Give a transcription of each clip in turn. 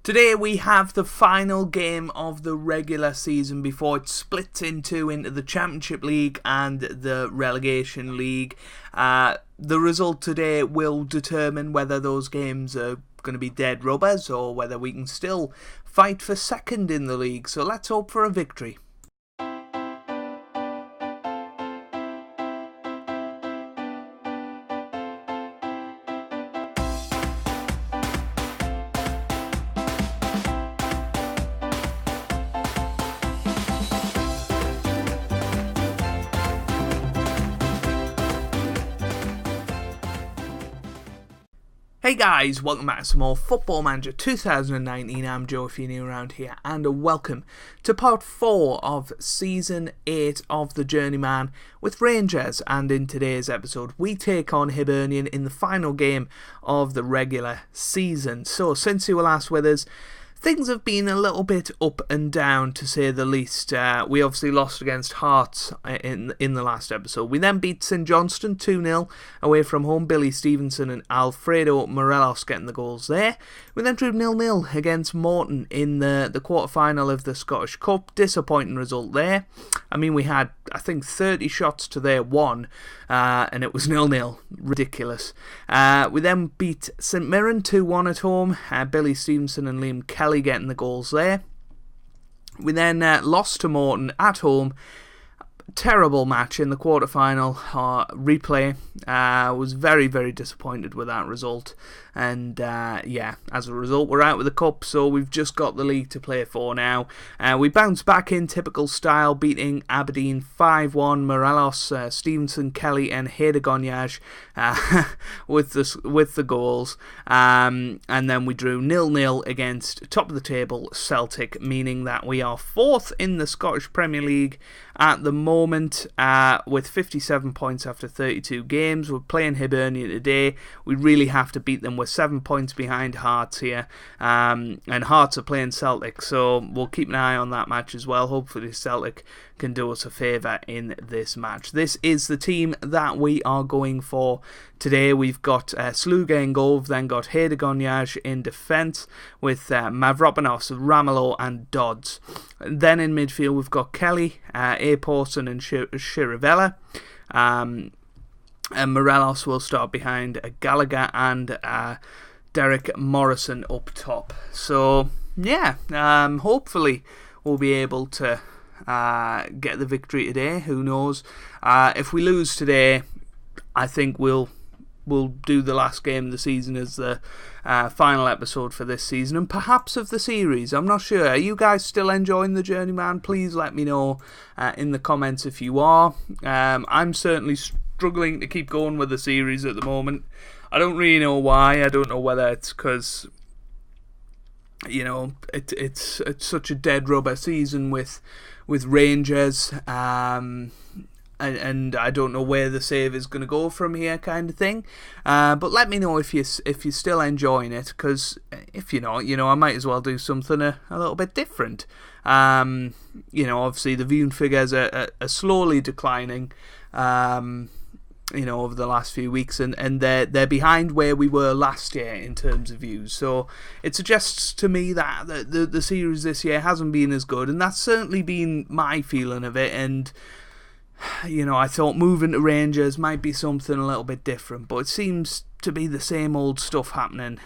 Today we have the final game of the regular season before it splits into the Championship League and the Relegation League. The result today will determine whether those games are going to be dead rubbers or whether we can still fight for second in the league. So let's hope for a victory. Hey guys, welcome back to some more Football Manager 2019. I'm Joe if you're new around here, and welcome to part 4 of Season 8 of the Journeyman with Rangers. And in today's episode we take on Hibernian in the final game of the regular season. So since you were last with us, things have been a little bit up and down, to say the least. We obviously lost against Hearts in the last episode. We then beat St Johnstone 2-0 away from home. Billy Stevenson and Alfredo Morelos getting the goals there. We then drew 0-0 against Morton in the quarter-final of the Scottish Cup. Disappointing result there. I mean, we had, I think, 30 shots to their 1, and it was 0-0. Ridiculous. We then beat St Mirren 2-1 at home. Billy Stevenson and Liam Kelly getting the goals there. We then lost to Morton at home. Terrible match in the quarter-final. Replay was very, very disappointed with that result. And as a result, we're out with the cup, so we've just got the league to play for now. We bounced back in typical style, beating Aberdeen 5-1. Morelos, Stevenson, Kelly and Hedegonyaj with the goals. And then we drew 0-0 against top of the table Celtic, meaning that we are 4th in the Scottish Premier League at the moment, with 57 points after 32 games. We're playing Hibernian today. We really have to beat them. We're 7 points behind Hearts here, and Hearts are playing Celtic, so we'll keep an eye on that match as well. Hopefully Celtic can do us a favour in this match. This is the team that we are going for today. We've got Sluga in goal, we've then got Hedegonyaj in defence with Mavropanos, Ramelow and Dodds. Then in midfield we've got Kelly, A. Pawson and Chirivella. And Morelos will start behind Gallagher and Derek Morrison up top. So hopefully we'll be able to get the victory today. Who knows? If we lose today, I think we'll do the last game of the season as the final episode for this season, and perhaps of the series. I'm not sure. Are you guys still enjoying the Journeyman? Please let me know in the comments if you are. I'm certainly struggling to keep going with the series at the moment. I don't really know why. I don't know whether it's because it's such a dead rubber season with Rangers, and I don't know where the save is going to go from here, kind of thing. But let me know if you're still enjoying it, because if you're not, I might as well do something a little bit different. Obviously the viewing figures are slowly declining. Over the last few weeks, and they're behind where we were last year in terms of views. So it suggests to me that the series this year hasn't been as good, and that's certainly been my feeling of it. And I thought moving to Rangers might be something a little bit different, but it seems to be the same old stuff happening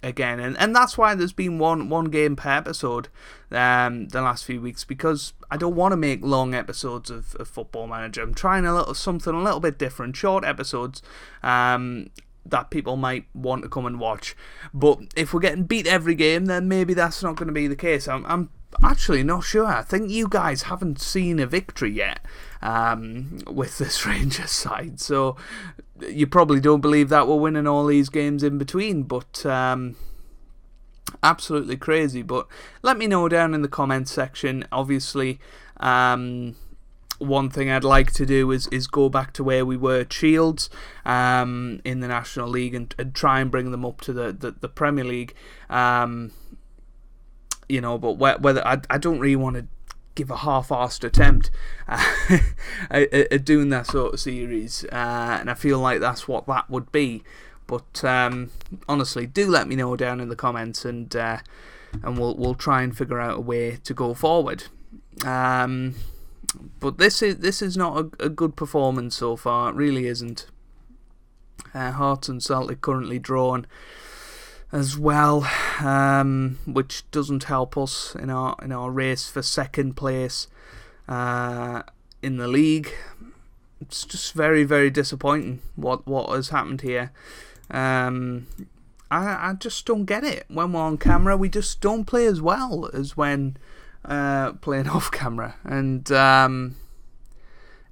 again, and that's why there's been one game per episode the last few weeks, because I don't want to make long episodes of Football Manager. I'm trying something a little bit different, short episodes that people might want to come and watch. But if we're getting beat every game, then maybe that's not going to be the case. I'm actually not sure. I think you guys haven't seen a victory yet with this Rangers side, so you probably don't believe that we're winning all these games in between, but absolutely crazy. But let me know down in the comments section. Obviously, one thing I'd like to do is go back to where we were at Shields in the National League and try and bring them up to the Premier League. But whether I don't really want to give a half-arsed attempt at doing that sort of series, and I feel like that's what that would be. But honestly, do let me know down in the comments, and we'll try and figure out a way to go forward. But this is not a good performance so far. It really isn't. Hearts and Celtic currently drawn as well, which doesn't help us in our race for second place in the league. It's just very, very disappointing what has happened here. I just don't get it. When we're on camera, we just don't play as well as when playing off camera, and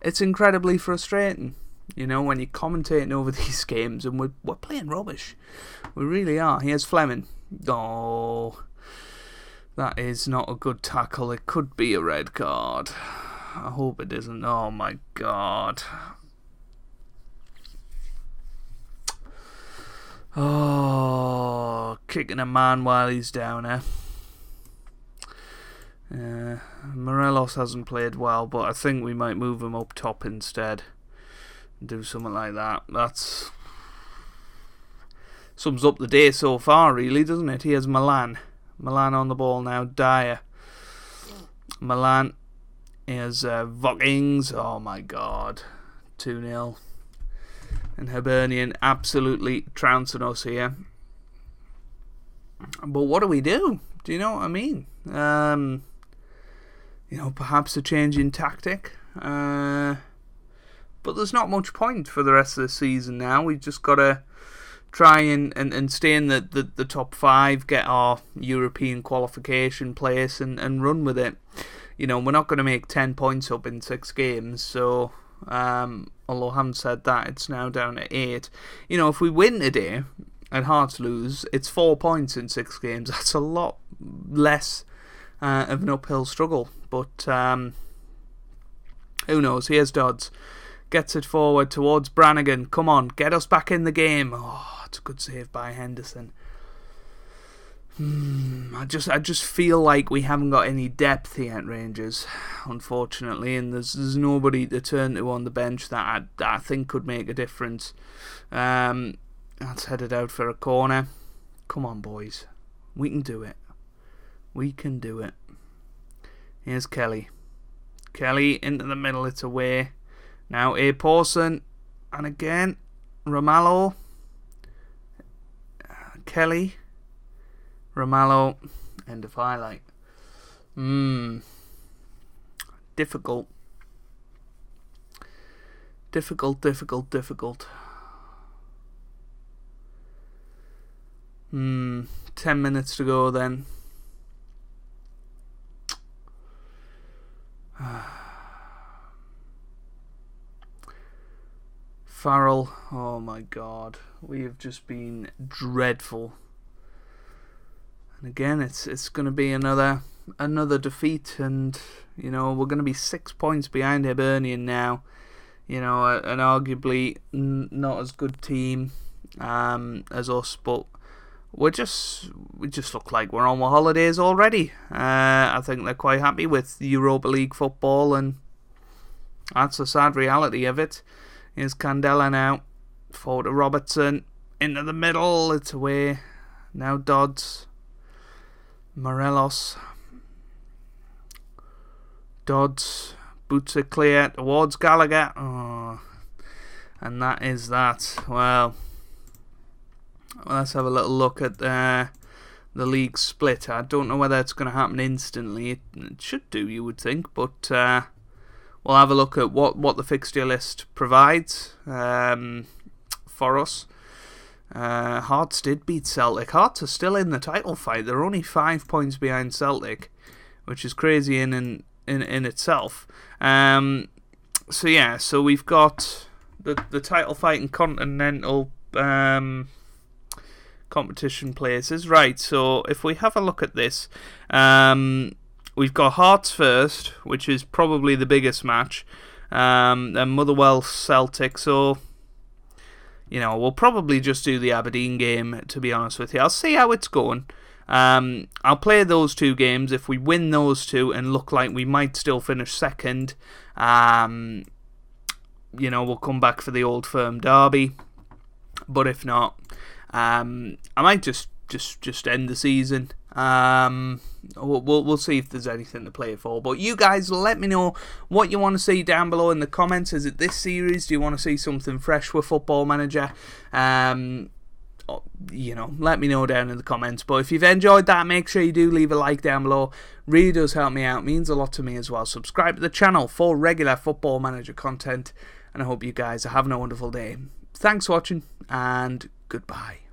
it's incredibly frustrating. You know, when you're commentating over these games and we're playing rubbish. We really are. Here's Fleming. Oh, that is not a good tackle. It could be a red card. I hope it isn't. Oh my God. Oh, kicking a man while he's down there. Morelos hasn't played well, but I think we might move him up top instead. Do something like that. That's sums up the day so far, really, doesn't it? Here's Milan. Milan on the ball now. Dyer. Milan. Here's Vokings. Oh my God. 2-0. And Hibernian absolutely trouncing us here. But what do we do? Do you know what I mean? Perhaps a change in tactic. But there's not much point for the rest of the season now. We've just got to try and stay in the top 5, get our European qualification place and run with it. We're not going to make 10 points up in 6 games. So, although I haven't said that, it's now down to 8. If we win today and Hearts lose, it's 4 points in 6 games. That's a lot less of an uphill struggle. But who knows? Here's Dodds. Gets it forward towards Brannigan. Come on, get us back in the game. Oh, it's a good save by Henderson. I just feel like we haven't got any depth here at Rangers, unfortunately, and there's nobody to turn to on the bench that I think could make a difference. That's headed out for a corner. Come on, boys. We can do it. We can do it. Here's Kelly. Kelly into the middle. It's away. Now A. Pawson, and again, Ramalho, Kelly, Ramalho, end of highlight. Difficult. 10 minutes to go then. Farrell, oh my God, we have just been dreadful. And again, it's going to be another defeat, and we're going to be 6 points behind Hibernian now. An arguably not as good team as us, but we just look like we're on our holidays already. I think they're quite happy with Europa League football, and that's the sad reality of it. Here's Candela now. Forward to Robertson. Into the middle. It's away. Now Dodds. Morelos. Dodds. Boots it clear towards Gallagher. Oh. And that is that. Well, let's have a little look at the league split. I don't know whether it's going to happen instantly. It should do, you would think. But we'll have a look at what the fixture list provides for us. Hearts did beat Celtic. Hearts are still in the title fight. They're only 5 points behind Celtic, which is crazy in itself. So we've got the title fight in continental competition places. Right, so if we have a look at this, we've got Hearts first, which is probably the biggest match. Then Motherwell, Celtic. So, we'll probably just do the Aberdeen game, to be honest with you. I'll see how it's going. I'll play those 2 games. If we win those 2 and look like we might still finish second, we'll come back for the Old Firm derby. But if not, I might just end the season. We'll see if there's anything to play it for. But you guys, let me know what you want to see down below in the comments. Is it this series? Do you want to see something fresh with Football Manager? You know, let me know down in the comments. But if you've enjoyed that, make sure you do leave a like down below. Really does help me out. Means a lot to me as well. Subscribe to the channel for regular Football Manager content. And I hope you guys are having a wonderful day. Thanks for watching, and goodbye.